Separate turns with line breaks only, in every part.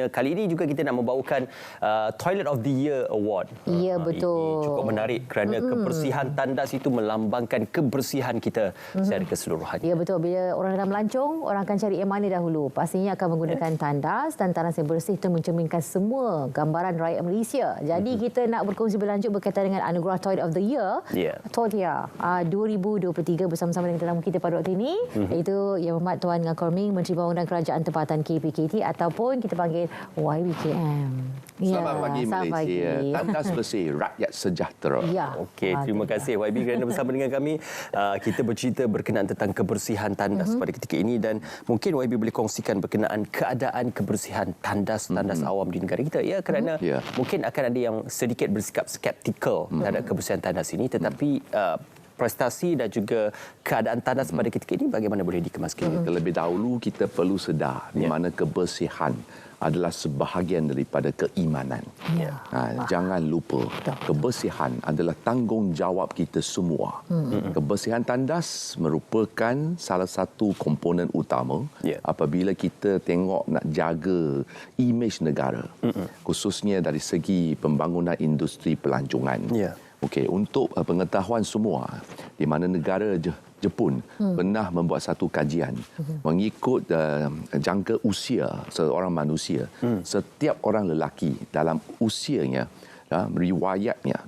Kali ini juga kita nak membawakan Toilet of the Year Award.
Ya, betul.
Ini cukup menarik kerana kebersihan tandas itu melambangkan kebersihan kita secara keseluruhan.
Ya, betul. Bila orang datang melancong, orang akan cari yang mana dahulu. Pastinya akan menggunakan tandas, dan tandas yang bersih itu mencerminkan semua gambaran rakyat Malaysia. Jadi kita nak berkongsi berlanjut berkaitan dengan anugerah Toilet of the Year. TOTYA 2023 bersama-sama dengan tetamu kita pada waktu ini, iaitu Yang Berhormat Tuan Ngah Korming, Menteri Pembangunan Kerajaan Tempatan KPKT, ataupun kita panggil YBKM.
Selamat pagi Malaysia. Tandas bersih, rakyat sejahtera.
Ya.
Okey, terima kasih YB kerana bersama dengan kami. Kita bercerita berkenaan tentang kebersihan tandas pada ketika ini, dan mungkin YB boleh kongsikan berkenaan keadaan kebersihan tandas awam di negara kita. Ya, kerana mungkin akan ada yang sedikit bersikap skeptikal terhadap kebersihan tandas ini, tetapi prestasi dan juga keadaan tandas pada ketika ini bagaimana boleh dikemaskan?
Terlebih dahulu kita perlu sedar di mana kebersihan adalah sebahagian daripada keimanan. Jangan lupa, kebersihan adalah tanggungjawab kita semua. Kebersihan tandas merupakan salah satu komponen utama apabila kita tengok nak jaga imej negara, khususnya dari segi pembangunan industri pelancongan. Okey, untuk pengetahuan semua, di mana negara Jepun pernah membuat satu kajian mengikut jangka usia seorang manusia. Setiap orang lelaki dalam usianya, riwayatnya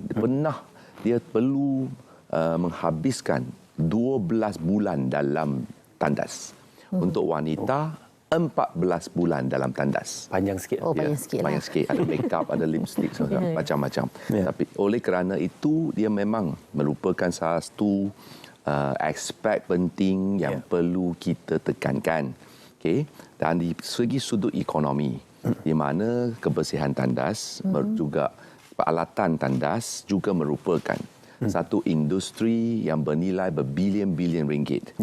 dia perlu menghabiskan 12 bulan dalam tandas. Untuk wanita 14 bulan dalam tandas.
Panjang sikit.
Panjang sikit.
Panjang sikit. Ada make up, ada lipstick, macam-macam. Tapi oleh kerana itu, dia memang merupakan salah satu aspek penting yang perlu kita tekankan. Okay? Dan di segi sudut ekonomi, di mana kebersihan tandas juga peralatan tandas juga merupakan satu industri yang bernilai berbilion-bilion ringgit.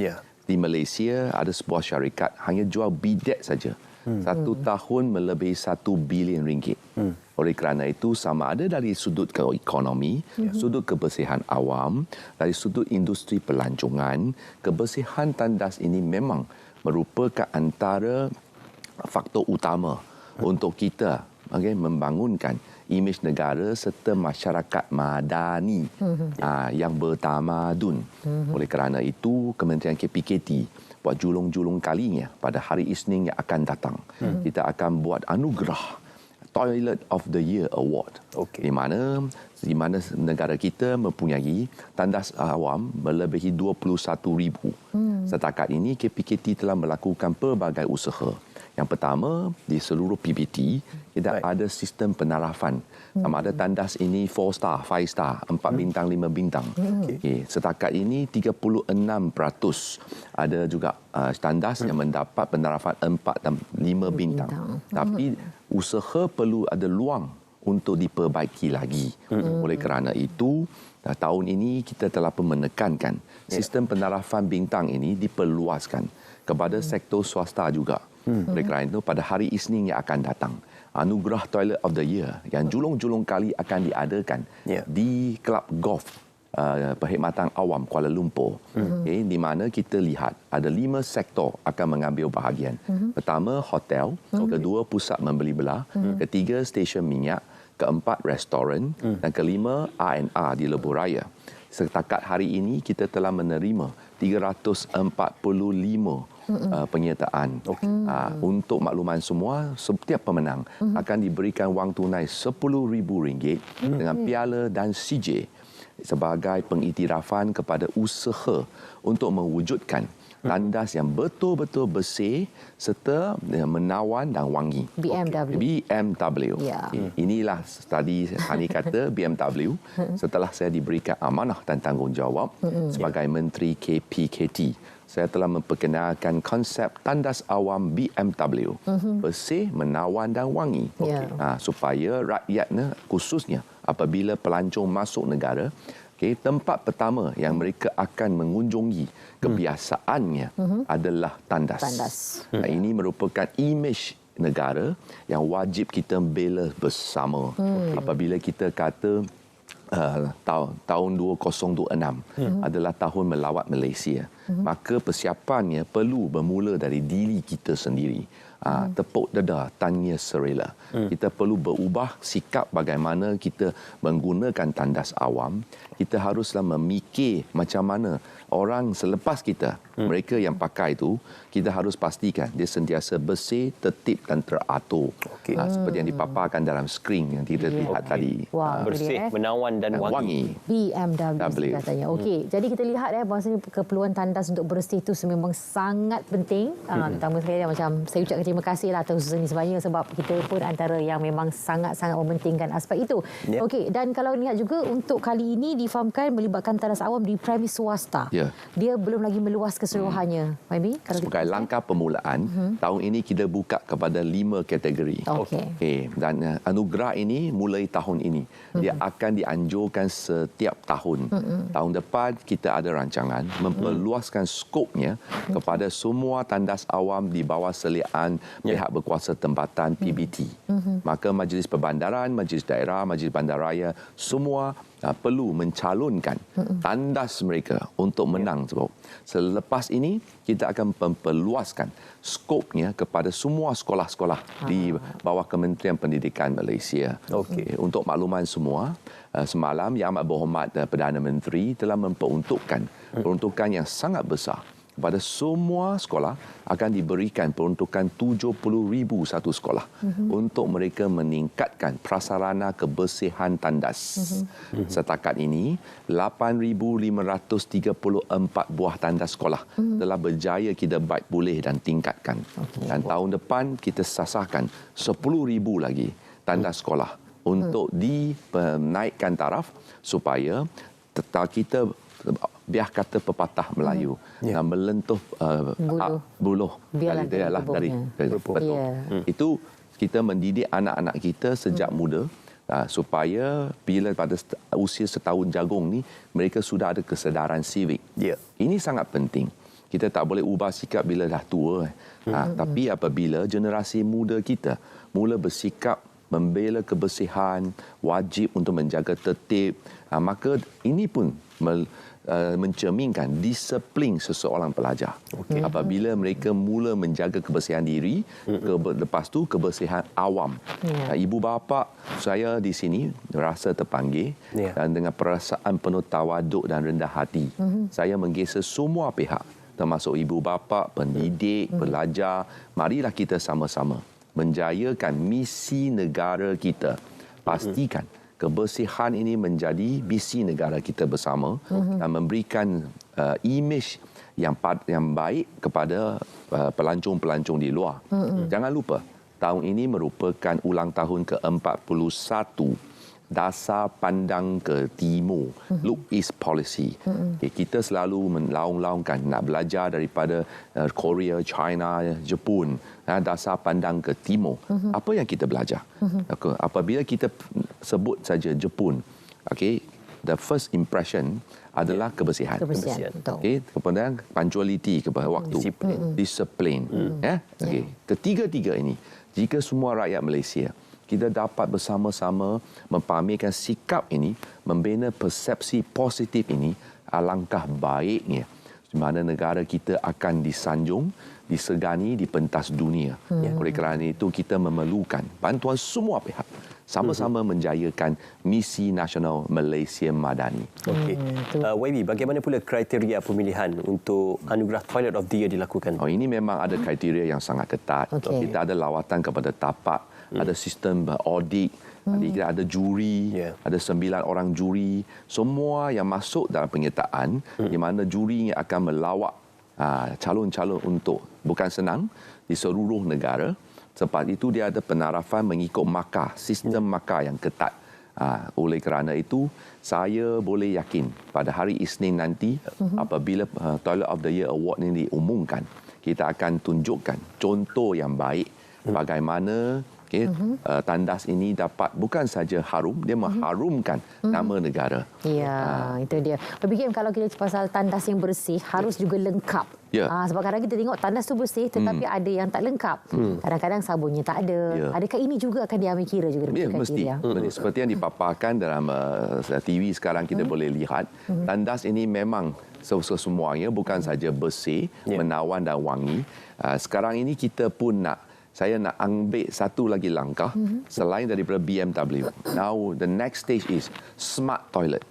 Di Malaysia ada sebuah syarikat hanya jual bidet saja. Satu tahun melebihi 1 bilion ringgit. Oleh kerana itu, sama ada dari sudut ekonomi, sudut kebersihan awam, dari sudut industri pelancongan, kebersihan tandas ini memang merupakan antara faktor utama untuk kita membangunkan imej negara serta masyarakat madani yang bertamadun. Oleh kerana itu, Kementerian KPKT buat julung-julung kalinya pada hari Isnin yang akan datang. Kita akan buat anugerah Toilet of the Year Award. Di mana negara kita mempunyai tandas awam melebihi 21,000. Setakat ini KPKT telah melakukan pelbagai usaha. Yang pertama, di seluruh PBT kita ada sistem penarafan. Sama ada tandas ini 4 star, 5 star, 4 bintang, 5 bintang. Setakat ini 36% ada juga tandas yang mendapat penarafan 4 dan 5 bintang. Tapi usaha perlu ada luang untuk diperbaiki lagi. Oleh kerana itu, tahun ini kita telah menekankan sistem penarafan bintang ini diperluaskan kepada sektor swasta juga. Oleh kerana itu, pada hari Isnin yang akan datang, anugerah Toilet of the Year yang julung-julung kali akan diadakan di Kelab Golf Perkhidmatan Awam Kuala Lumpur. Di mana kita lihat ada 5 sektor akan mengambil bahagian. Pertama, hotel. Kedua, pusat membeli belah. Ketiga, stesen minyak. Keempat, restoran. Dan kelima, R&R di Lebuh Raya. Setakat hari ini kita telah menerima 345 penyertaan. Untuk makluman semua, setiap pemenang akan diberikan wang tunai RM10,000 dengan piala dan CJ sebagai pengiktirafan kepada usaha untuk mewujudkan tandas yang betul-betul bersih serta menawan dan wangi. BMW. Inilah tadi Hani kata BMW. Setelah saya diberikan amanah dan tanggungjawab sebagai Menteri KPKT, saya telah memperkenalkan konsep tandas awam BMW. Bersih, menawan dan wangi. Supaya rakyatnya, khususnya apabila pelancong masuk negara, tempat pertama yang mereka akan mengunjungi kebiasaannya adalah tandas. Ini merupakan imej negara yang wajib kita bela bersama. Apabila kita kata tahun 2026 adalah tahun melawat Malaysia, maka persiapannya perlu bermula dari diri kita sendiri. tepuk dedah tanya serela. Kita perlu berubah sikap bagaimana kita menggunakan tandas awam. Kita haruslah memikir macam mana orang selepas kita, mereka yang pakai itu, kita harus pastikan dia sentiasa bersih, tertib dan teratur. Seperti yang dipaparkan dalam skrin yang kita lihat tadi.
Wah,
Bersih, menawan dan wangi.
BMW katanya. Okey, jadi kita lihat bahawasanya keperluan tandas untuk bersih itu memang sangat penting. Terutama sekali macam saya ucapkan terima kasih lah atas usaha ini sebenarnya sebab kita pun antara yang memang sangat-sangat mementingkan aspek itu. Okey, dan kalau lihat juga untuk kali ini difahamkan melibatkan tandas awam di premis swasta. Dia belum lagi meluas keseluruhannya. Maybe kalau
sebagai langkah permulaan, tahun ini kita buka kepada 5 kategori. Dan anugerah ini mulai tahun ini. Dia akan dianjurkan setiap tahun. Tahun depan kita ada rancangan memperluaskan skopnya kepada semua tandas awam di bawah seliaan pihak berkuasa tempatan PBT. Maka Majlis Perbandaran, Majlis Daerah, Majlis Bandaraya semua perlu mencalonkan tandas mereka untuk menang. Selepas ini kita akan memperluaskan skopnya kepada semua sekolah-sekolah di bawah Kementerian Pendidikan Malaysia. Untuk makluman semua, semalam Yang Amat Berhormat Perdana Menteri telah memperuntukkan peruntukan yang sangat besar kepada semua sekolah, akan diberikan peruntukan 70,000 satu sekolah untuk mereka meningkatkan prasarana kebersihan tandas. Setakat ini 8,534 buah tandas sekolah telah berjaya kita baik pulih dan tingkatkan. Dan tahun depan kita sasarkan 10,000 lagi tandas sekolah untuk dinaikkan taraf supaya kita biar kata pepatah Melayu melentuh buluh dari betul. Itu kita mendidik anak-anak kita sejak muda supaya bila pada usia setahun jagung ni mereka sudah ada kesedaran civic. Ini sangat penting. Kita tak boleh ubah sikap bila dah tua. Tapi apabila generasi muda kita mula bersikap membela kebersihan, wajib untuk menjaga tertib, maka ini pun mencerminkan disiplin seseorang pelajar. Apabila mereka mula menjaga kebersihan diri, lepas tu kebersihan awam. Ibu bapa saya di sini rasa terpanggil dan dengan perasaan penuh tawaduk dan rendah hati, saya menggesek semua pihak termasuk ibu bapa, pendidik, pelajar, marilah kita sama-sama menjayakan misi negara kita. Pastikan kebersihan ini menjadi misi negara kita bersama dan memberikan imej yang baik kepada pelancong-pelancong di luar. Jangan lupa, tahun ini merupakan ulang tahun ke-41 Dasar Pandang ke Timur, Look East Policy. Kita selalu melaung-laungkan nak belajar daripada Korea, China, Jepun, Dasar Pandang ke Timur. Apa yang kita belajar? Apabila kita sebut saja Jepun, the first impression adalah kebersihan. Kemudian punctuality kepada waktu, disiplin. Ketiga-tiga ini, jika semua rakyat Malaysia kita dapat bersama-sama mempamerkan sikap ini, membina persepsi positif ini, alangkah baiknya di mana negara kita akan disanjung, disegani di pentas dunia. Oleh kerana itu kita memerlukan bantuan semua pihak sama-sama menjayakan misi nasional Malaysia Madani.
YB, bagaimana pula kriteria pemilihan untuk anugerah Toilet of the Year dilakukan?
Ini memang ada kriteria yang sangat ketat. Kita ada lawatan kepada tapak, ada sistem audit, kita ada juri, ada 9 orang juri. Semua yang masuk dalam penyertaan, di mana juri akan melawat calon-calon untuk bukan senang di seluruh negara. Sebab itu dia ada penarafan mengikut markah, sistem markah yang ketat. Oleh kerana itu, saya boleh yakin pada hari Isnin nanti apabila Toilet of the Year Award ini diumumkan, kita akan tunjukkan contoh yang baik bagaimana tandas ini dapat bukan saja harum, dia mengharumkan nama negara.
Itu dia. Berfikir kalau kita pasal tandas yang bersih harus juga lengkap. Sebab kadang kita tengok tandas tu bersih tetapi ada yang tak lengkap. Kadang-kadang sabunnya tak ada. Adakah ini juga akan diambil kira juga?
Mesti. Seperti yang dipaparkan dalam TV sekarang kita boleh lihat, tandas ini memang semuanya bukan saja bersih, menawan dan wangi. Sekarang ini kita pun nak saya nak ambil satu lagi langkah selain daripada BMW. Now the next stage is smart toilet.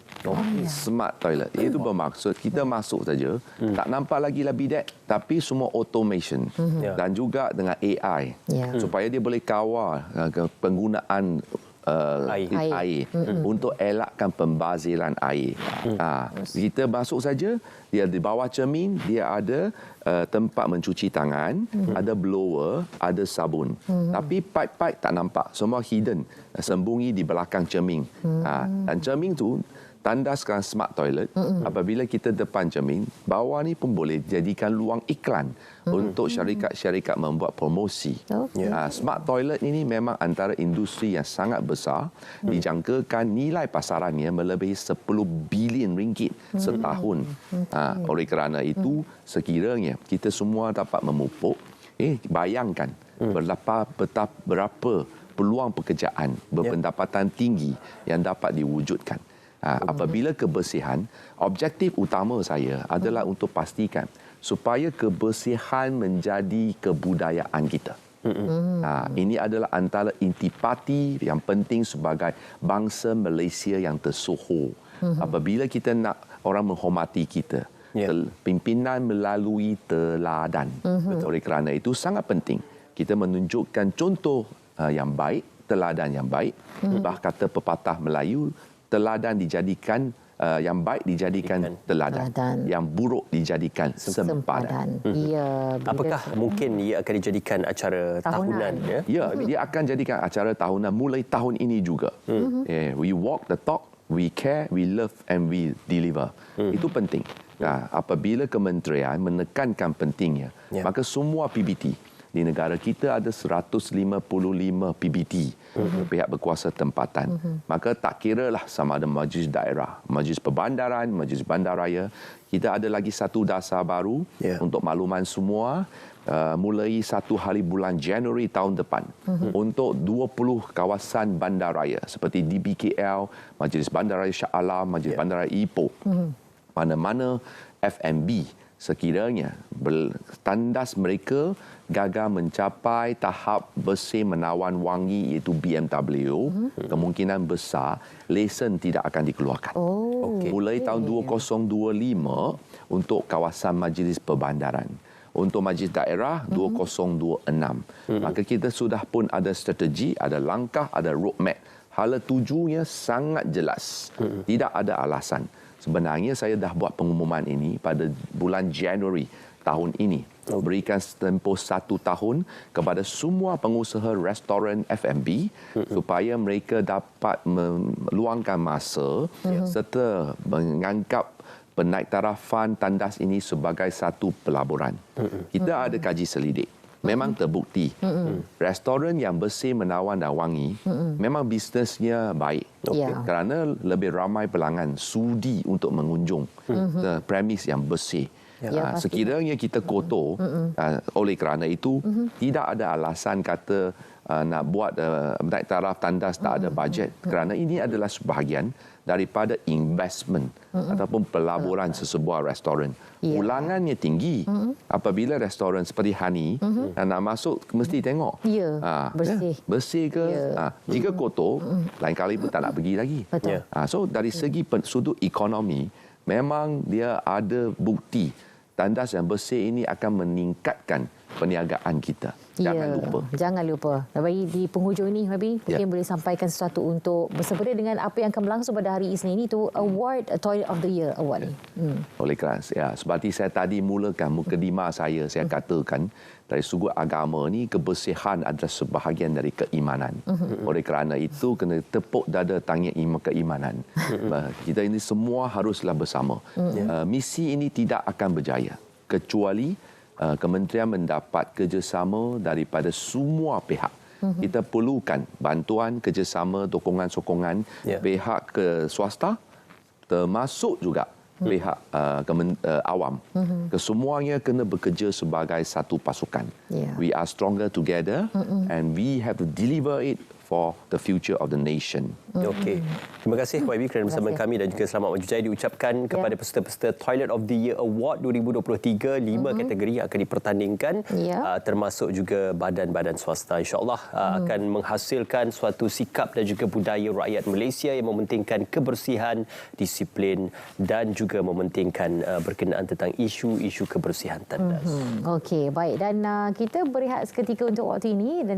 Smart toilet. Itu bermaksud kita masuk saja, tak nampak lagi lah bidet, tapi semua automation dan juga dengan AI supaya dia boleh kawal penggunaan air untuk elakkan pembaziran air. Kita masuk saja, dia di bawah cermin, dia ada tempat mencuci tangan, ada blower, ada sabun. Tapi pipe-pipe tak nampak, semua hidden, sembunyi di belakang cermin. Dan cermin tu tandaskan smart toilet. Apabila kita depan cermin, bawah ni pun boleh jadikan luang iklan untuk syarikat-syarikat membuat promosi. Smart toilet ini memang antara industri yang sangat besar. Dijangkakan nilai pasarannya melebihi 10 bilion ringgit setahun. Oleh kerana itu, sekiranya kita semua dapat memupuk, bayangkan berapa peluang pekerjaan berpendapatan tinggi yang dapat diwujudkan. Apabila kebersihan, objektif utama saya adalah untuk pastikan supaya kebersihan menjadi kebudayaan kita. Ini adalah antara intipati yang penting sebagai bangsa Malaysia yang tersohor. Apabila kita nak orang menghormati kita, pimpinan melalui teladan. Oleh kerana itu sangat penting kita menunjukkan contoh yang baik, teladan yang baik. Bah kata pepatah Melayu, teladan dijadikan yang baik dijadikan teladan, yang buruk dijadikan sempadan.
Apakah mungkin ia akan dijadikan acara tahunan?
Dia akan jadikan acara tahunan mulai tahun ini juga. We walk the talk, we care, we love and we deliver. Itu penting. Apabila kementerian menekankan pentingnya, maka semua PBT di negara kita ada 155 PBT pihak berkuasa tempatan. Maka tak kiralah sama ada majlis daerah, majlis perbandaran, majlis bandaraya. Kita ada lagi satu dasar baru untuk makluman semua. Mulai 1 hari bulan Januari tahun depan untuk 20 kawasan bandaraya seperti DBKL, Majlis Bandaraya Shah Alam, Majlis Bandaraya Ipoh. Mana-mana FMB sekiranya tandas mereka gagal mencapai tahap bersih menawan wangi iaitu BMW, kemungkinan besar lesen tidak akan dikeluarkan. Mulai tahun 2025 untuk kawasan majlis perbandaran. Untuk majlis daerah 2026. Maka kita sudah pun ada strategi, ada langkah, ada roadmap. Hala tujunya sangat jelas. Tidak ada alasan. Sebenarnya saya dah buat pengumuman ini pada bulan Januari tahun ini. Berikan tempoh 1 tahun kepada semua pengusaha restoran F&B supaya mereka dapat meluangkan masa serta menganggap penaiktarafan tandas ini sebagai satu pelaburan. Kita ada kaji selidik. Memang terbukti restoran yang bersih, menawan dan wangi memang bisnesnya baik. Kerana lebih ramai pelanggan sudi untuk mengunjung premis yang bersih. Sekiranya kita kotor, oleh kerana itu tidak ada alasan kata nak buat naik taraf tandas tak ada bajet, kerana ini adalah sebahagian daripada investment ataupun pelaburan sesebuah restoran. Ulangannya tinggi. Apabila restoran seperti Hani nak masuk mesti tengok
bersih.
Bersih ke? Jika kotor, lain kali pun tak nak pergi lagi. So dari segi sudut ekonomi, memang dia ada bukti tandas yang bersih ini akan meningkatkan perniagaan kita. Jangan lupa.
Bagi di penghujung ini, Rabi, mungkin boleh sampaikan sesuatu untuk bersempena dengan apa yang akan berlangsung pada hari Isnin ini, tu Award Toilet of the Year Award ni.
Oleh kerana seperti saya tadi mulakan mukadimah saya katakan dari sudut agama ni kebersihan adalah sebahagian dari keimanan. Oleh kerana itu kena tepuk dada tanya keimanan. Kita ini semua haruslah bersama. Misi ini tidak akan berjaya kecuali kementerian mendapat kerjasama daripada semua pihak. Kita perlukan bantuan, kerjasama, sokongan pihak swasta termasuk juga pihak awam. Kesemuanya kena bekerja sebagai satu pasukan. We are stronger together and we have to deliver it for the future of the nation.
Okey. Terima kasih YB kerana bersama
kasih.
kami dan juga selamat maju jaya diucapkan kepada peserta-peserta Toilet of the Year Award 2023. 5 kategori yang akan dipertandingkan,
Ya.
termasuk juga badan-badan swasta. InsyaAllah akan menghasilkan suatu sikap dan juga budaya rakyat Malaysia yang mementingkan kebersihan, disiplin dan juga mementingkan berkenaan tentang isu-isu kebersihan tandas.
Okey, baik. Dan kita berehat seketika untuk waktu ini dan